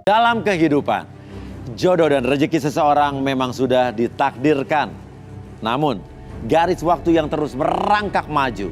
Dalam kehidupan, jodoh dan rezeki seseorang memang sudah ditakdirkan. Namun, garis waktu yang terus merangkak maju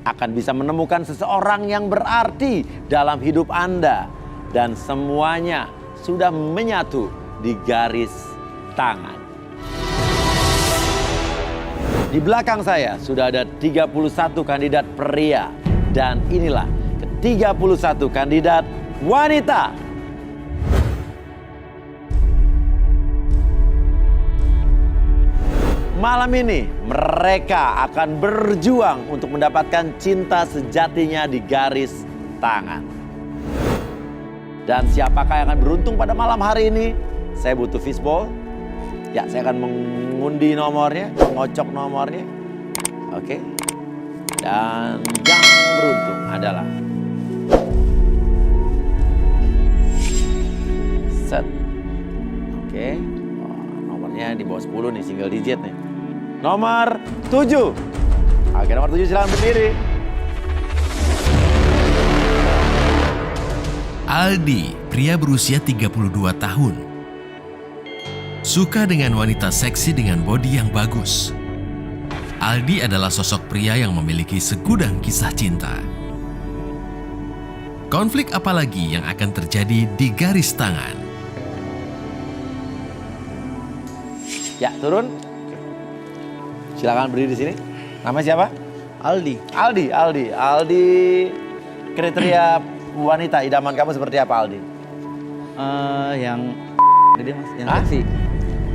akan bisa menemukan seseorang yang berarti dalam hidup Anda. Dan semuanya sudah menyatu di garis tangan. Di belakang saya sudah ada 31 kandidat pria. Dan inilah ke-31 kandidat wanita. Malam ini mereka akan berjuang untuk mendapatkan cinta sejatinya di garis tangan. Dan siapakah yang akan beruntung pada malam hari ini? Saya butuh fishbowl. Ya, saya akan mengundi nomornya, mengocok nomornya. Oke. Dan yang beruntung adalah set. Oke. Oh, nomornya di bawah 10 nih, single digit nih. Nomor 7. Oke, nomor 7 silakan berdiri. Aldi, pria berusia 32 tahun. Suka dengan wanita seksi dengan bodi yang bagus. Aldi adalah sosok pria yang memiliki segudang kisah cinta. Konflik apalagi yang akan terjadi di garis tangan? Ya, turun. Silakan berdiri di sini. Nama siapa? Aldi. Aldi. Kriteria wanita idaman kamu seperti apa, Aldi? Yang gede mas, yang seksi.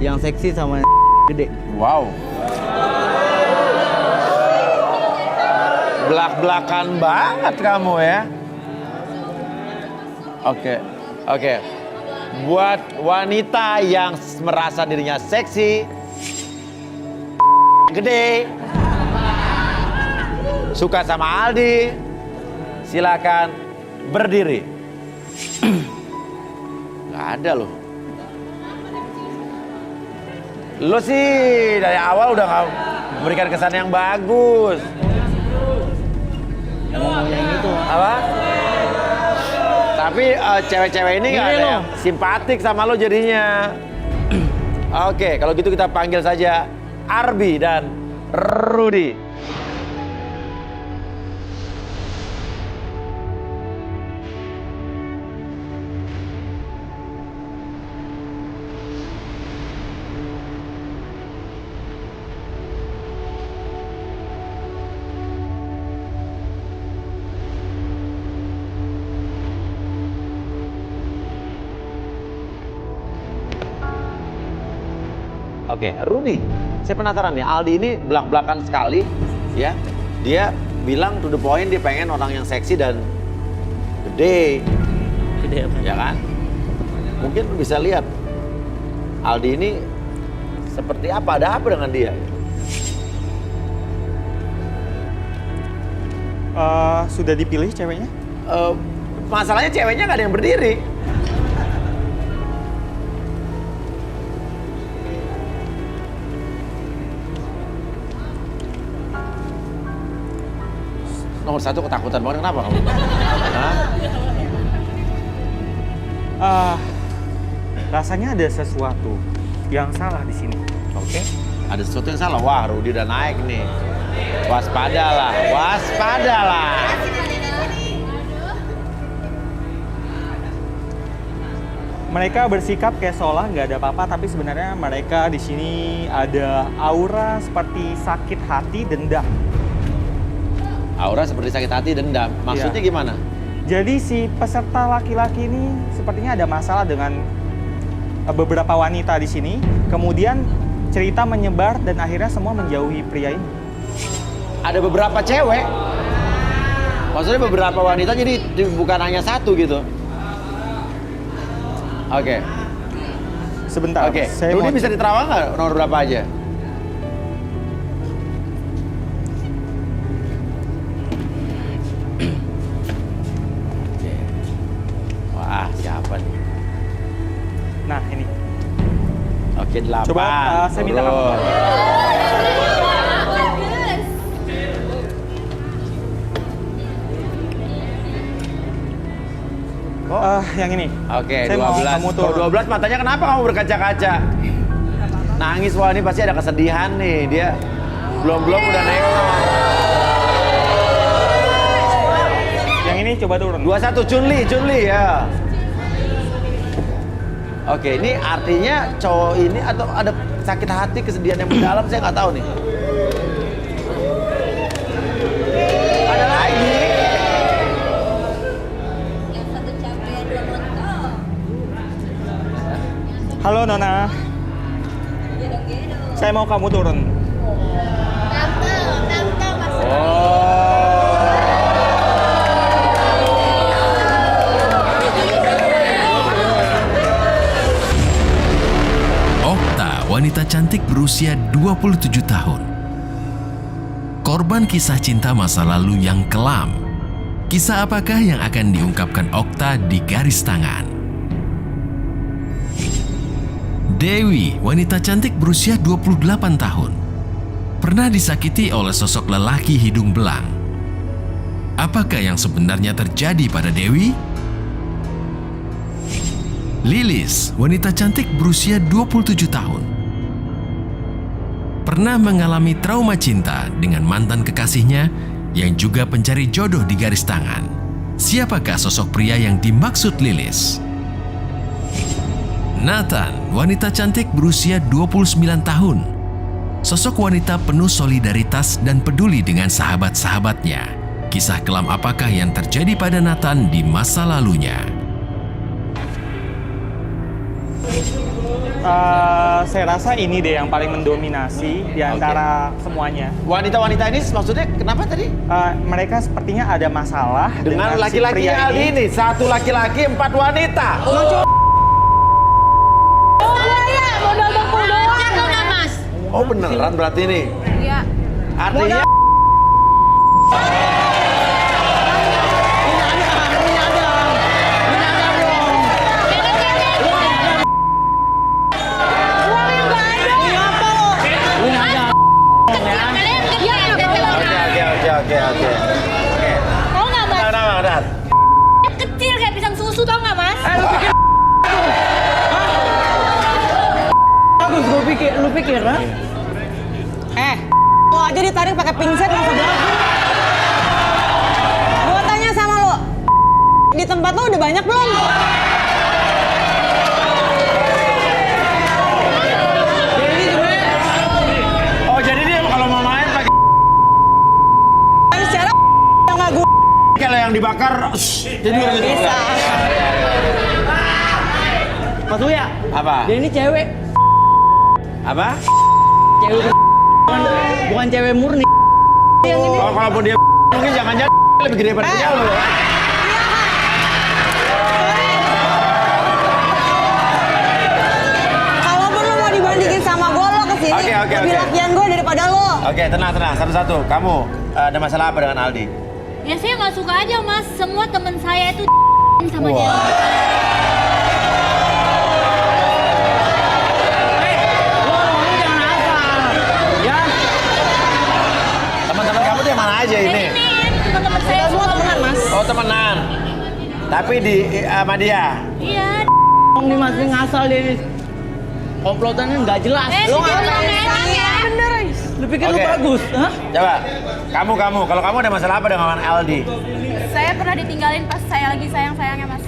Yang seksi sama gede. Wow. Belak-belakan banget kamu ya. Oke. Buat wanita yang merasa dirinya seksi, gede, suka sama Aldi, silakan berdiri. Gak ada loh. Lo sih dari awal udah gak memberikan kesan yang bagus. Yang itu. Apa? Tapi cewek-cewek ini gak ada yang simpatik sama lo jadinya. Oke, kalau gitu kita panggil saja Arbi dan Rudy. Oke, Rudy, saya penasaran nih, Aldi ini belak-belakan sekali, ya. Dia bilang to the point, dia pengen orang yang seksi dan gede, ya kan? Mungkin bisa lihat, Aldi ini seperti apa, ada apa dengan dia? Sudah dipilih ceweknya? Masalahnya ceweknya nggak ada yang berdiri. Nomor 1 ketakutan banget, kenapa kamu? Rasanya ada sesuatu yang salah di sini. Oke. Ada sesuatu yang salah. Wah, Rudy udah naik nih. Waspadalah. Mereka bersikap kayak seolah nggak ada apa-apa, tapi sebenarnya mereka di sini ada aura seperti sakit hati, dendam. Aura seperti sakit hati, dendam. Maksudnya gimana? Jadi si peserta laki-laki ini sepertinya ada masalah dengan beberapa wanita di sini. Kemudian cerita menyebar dan akhirnya semua menjauhi pria ini. Ada beberapa cewek. Maksudnya beberapa wanita, jadi bukan hanya satu gitu. Oke. Sebentar. Oke. Rudy bisa diterawang nggak nomor berapa aja? Wah, siapa nih? Nah, ini. Oke, 8. Coba saya minta kamu. yang ini. Oke, Saya mau 12. kamu Kalau turun. 12 matanya kenapa kamu berkaca-kaca? Nangis, wah ini pasti ada kesedihan nih. Dia belum-belum udah nengok. Yang ini coba turun. 21, Chunli ya. Oke, ini artinya cowok ini atau ada sakit hati, kesedihan yang mendalam, saya nggak tahu nih. Ada lagi. Halo Nona. Saya mau kamu turun. Okta, wanita cantik berusia 27 tahun. Korban kisah cinta masa lalu yang kelam. Kisah apakah yang akan diungkapkan Okta di Garis Tangan? Dewi, wanita cantik berusia 28 tahun. Pernah disakiti oleh sosok lelaki hidung belang. Apakah yang sebenarnya terjadi pada Dewi? Lilis, wanita cantik berusia 27 tahun. Pernah mengalami trauma cinta dengan mantan kekasihnya yang juga pencari jodoh di Garis Tangan. Siapakah sosok pria yang dimaksud Lilis? Nathan, wanita cantik berusia 29 tahun. Sosok wanita penuh solidaritas dan peduli dengan sahabat-sahabatnya. Kisah kelam apakah yang terjadi pada Nathan di masa lalunya? Saya rasa ini deh yang paling mendominasi di antara semuanya. Wanita-wanita ini maksudnya kenapa tadi? Mereka sepertinya ada masalah Dengan si laki-laki pria Aldi ini, satu laki-laki, 4 wanita. Modal dengkul doang. Mas. Oh beneran berarti ini? Iya. Artinya Oke. Tahu nggak mas? Kenapa, Dad? Kecil kayak pisang susu, tau nggak mas? Bagus, lu pikir, ha? Lo aja ditarik pakai pingset masa belagu. Gua tanya sama lo, di tempat lo udah banyak belum? Oh jadi dia kalau mau main pakai Kan secara yang nggak gue kalau yang dibakar jadi gitu. bisa. Mas Uya, Apa? dia ini cewek. Apa? Cewek bukan cewek murni. Oh kalaupun dia mungkin jangan-jangan lebih gede daripada punya lo. Kalaupun lo mau dibandingin sama gue, lo kesini Oke. lebih lakian gue daripada lo. Oke tenang satu-satu. Kamu ada masalah apa dengan Aldi? Ya saya nggak suka aja mas. Semua temen saya itu sama Wah. dia. Lu jangan asal. Ya, Teman-teman kamu tuh yang mana aja ini? Ini teman-teman saya Semua temenan mas. Oh temenan. Tapi di sama dia. Iya. ngomong nih Mas, ini ngasal dia nih. Komplotannya nggak jelas. Lu nggak enak ya? Bener. Lu pikir lu Oke. bagus? Hah? Coba. Kamu. Kalau kamu ada masalah apa dengan Aldi? Saya pernah ditinggalin pas saya lagi sayang-sayangnya mas.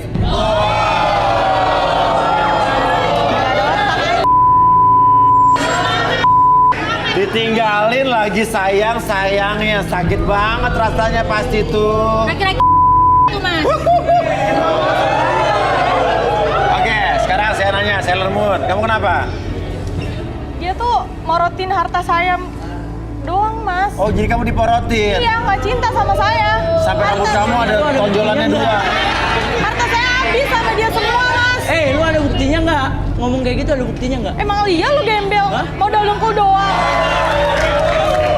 Ditinggalin lagi sayangnya, sakit banget rasanya pasti tuh. Laki-laki itu mas. Oke, sekarang saya nanya, Sailor Moon, kamu kenapa? Dia tuh morotin harta saya doang, Mas. Oh, jadi kamu diporotin. Iya, nggak cinta sama saya. Sampai rambut kamu ada tonjolannya dua. Harta saya habis sama dia semua, Mas. Lu ada buktinya nggak? Ngomong kayak gitu ada buktinya nggak? Emang iya lu gembel, Hah? modal dengkul doang.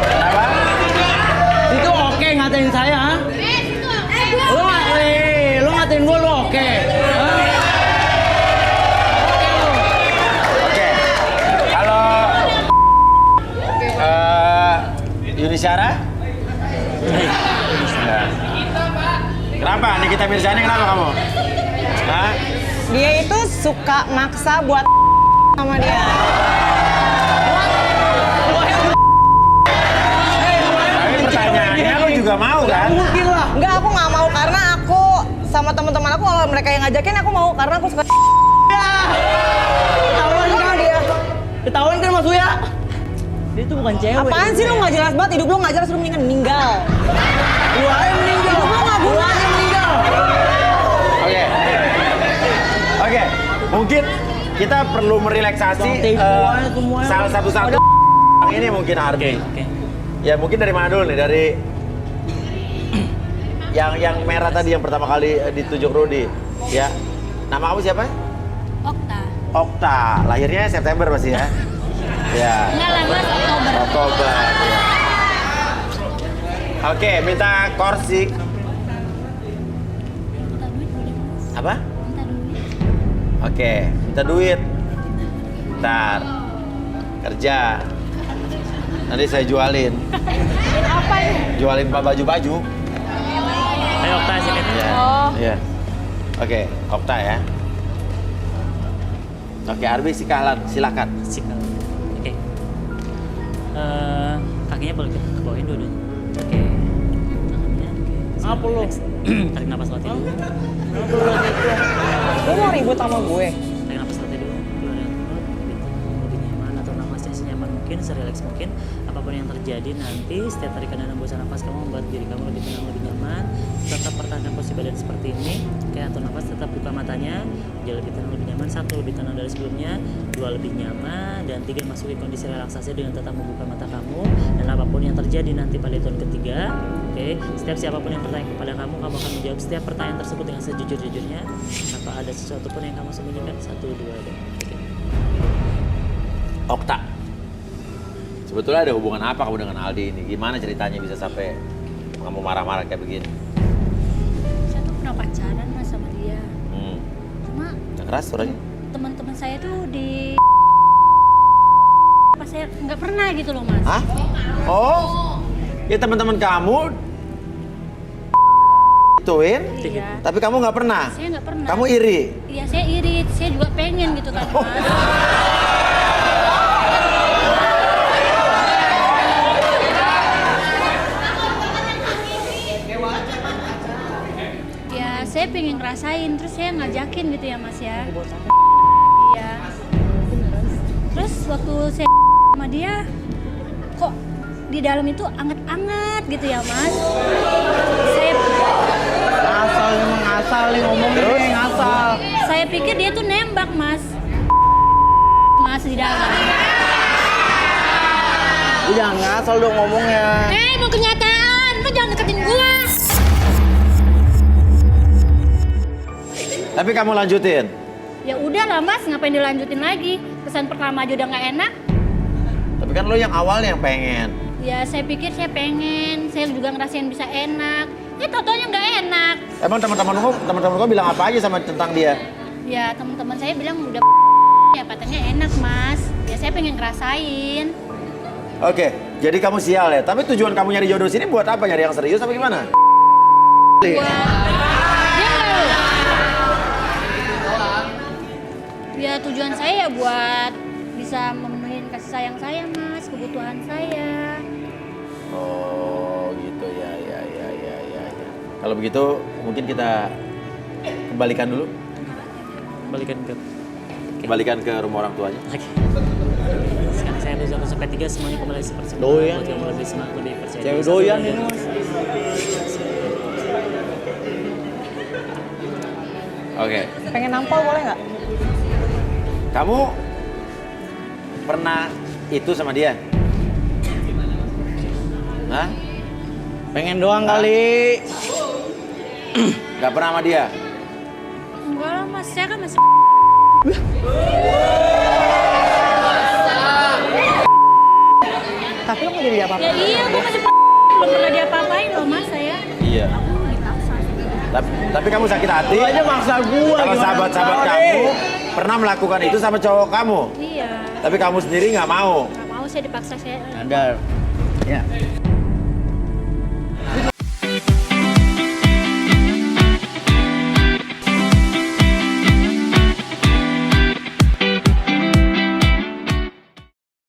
Kenapa? Itu oke ngatain saya, ha? Lu ngatain gua lu oke. Hah? Oke. Kalau Yuni Syara? Kenapa? Nikita Mirzani kenapa kamu? Hah? Dia itu suka maksa buat sama dia. Tapi pertanyaannya lu juga mau kan? Mungkin lah. Enggak, aku nggak mau karena aku sama teman-teman aku kalau mereka yang ngajakin aku mau karena aku suka. Ketahuan kan dia? Ketahuan kan Mas Uya? Dia tuh bukan cewek. Apaan sih lu nggak jelas banget? Hidup lu nggak jelas, lu mendingan meninggal. Lu aja meninggal. Hidup lu nggak guna. meninggal. Oke, mungkin kita perlu merelaksasi salah satu-satu ini mungkin Arbi. Oke. Ya mungkin dari mana dulu nih? Dari yang merah tadi yang pertama kali ditunjuk Rudy. Ya. Nama kamu siapa? Okta. Okta. Lahirnya September pasti ya? Ya. Enggak lah mas, Oktober. Oktober. Ya. Oke, minta kursi. Minta duit boleh mas? Apa? Minta duit. Oke, minta duit. Ntar. Kerja. Nanti saya jualin. Apa ini? Jualin baju-baju. Ayo Okta sini. Ya. Oh. Iya. Oke, Okta ya. Oke, Arbi silakan. Sikal. Oke. Kakinya boleh ke bawahin dulu. Oke. Tangannya. Oke. Apa lu? Tarik napas latih dulu. Lu mau ribut sama gue? Tarik napas latih dulu. Keluarin mulut. Lebih nyaman atau nafasnya senyaman mungkin, serileks mungkin. Apapun yang terjadi nanti, setiap tarikan dan hembusan nafas kamu membuat diri kamu lebih tenang, lebih nyaman. Tetap pertahankan posisi badan seperti ini. Oke, atur nafas, tetap buka matanya. Jadi lebih tenang, lebih nyaman. 1, lebih tenang dari sebelumnya. 2, lebih nyaman. Dan 3, masuki kondisi relaksasi dengan tetap membuka mata kamu. Dan apapun yang terjadi nanti pada hitungan ketiga, oke, setiap siapapun yang bertanya kepada kamu akan menjawab setiap pertanyaan tersebut dengan sejujur-jujurnya. Tanpa ada sesuatu pun yang kamu sembunyikan. 1, 2, dan oke. Okta. Sebetulnya ada hubungan apa kamu dengan Aldi ini? Gimana ceritanya bisa sampai kamu marah-marah kayak begini? Saya tuh pernah pacaran mas sama dia. Cuma Yang keras suaranya? teman-teman saya tuh di apa saya nggak pernah gitu loh mas. Hah? Oh, ya teman-teman kamu ituin, Iya. tapi kamu nggak pernah. Saya nggak pernah. Kamu iri. Iya saya irit, saya juga pengen gitu kan mas. Ya saya pengen ngerasain, terus saya ngajakin gitu ya mas ya. Iya. Terus waktu saya sama dia, kok di dalam itu anget-anget gitu ya mas. Saya Ngasal emang ngasal nih ngomongnya nih ngasal. Saya pikir dia tuh nembak mas. Mas di dalam. Lu jangan ngasal dong ngomongnya. Mau kenyataan, lu jangan deketin gua. Tapi kamu lanjutin. Ya udah lah mas, ngapain dilanjutin lagi? Pesan pertama aja udah nggak enak. Tapi kan lo yang awalnya yang pengen. Ya saya pikir saya pengen, saya juga ngerasain bisa enak. Totonya nggak enak. Emang teman-teman kamu bilang apa aja sama tentang dia? Ya teman-teman saya bilang udah ya katanya enak mas. Ya saya pengen ngerasain. Oke, jadi kamu sial ya. Tapi tujuan kamu nyari jodoh sini buat apa? Nyari yang serius apa gimana? Dia nggak. Ya tujuan saya ya buat bisa memenuhi kasih sayang saya mas, kebutuhan saya. Oh gitu ya. Kalau begitu mungkin kita kembalikan dulu. Kembalikan ke rumah orang tuanya. Oke. Sekarang saya dari 1 sampai 3 semuanya kembali seperti semula. Doyan. Buat kamu lebih semangat, lebih percaya Cewek diri. doyan 1, ini 2, mas. Oke. Pengen nampol boleh nggak? Kamu pernah itu sama dia? Hah? Pengen doang kali. Gak pernah sama dia? Enggak lah mas, saya kan masih. Tapi lu nggak jadi apa-apa. Ya iya, gua masih belum pernah diapa-apain loh mas saya. Iya. Aku dipaksa. Tapi kamu sakit hati? Lu aja maksa gua. Sama gimana sahabat-sahabat tahu, kamu deh. pernah melakukan itu sama cowok kamu? Iya. Tapi kamu sendiri nggak mau? Nggak mau saya dipaksa saya. Sadar. Ya.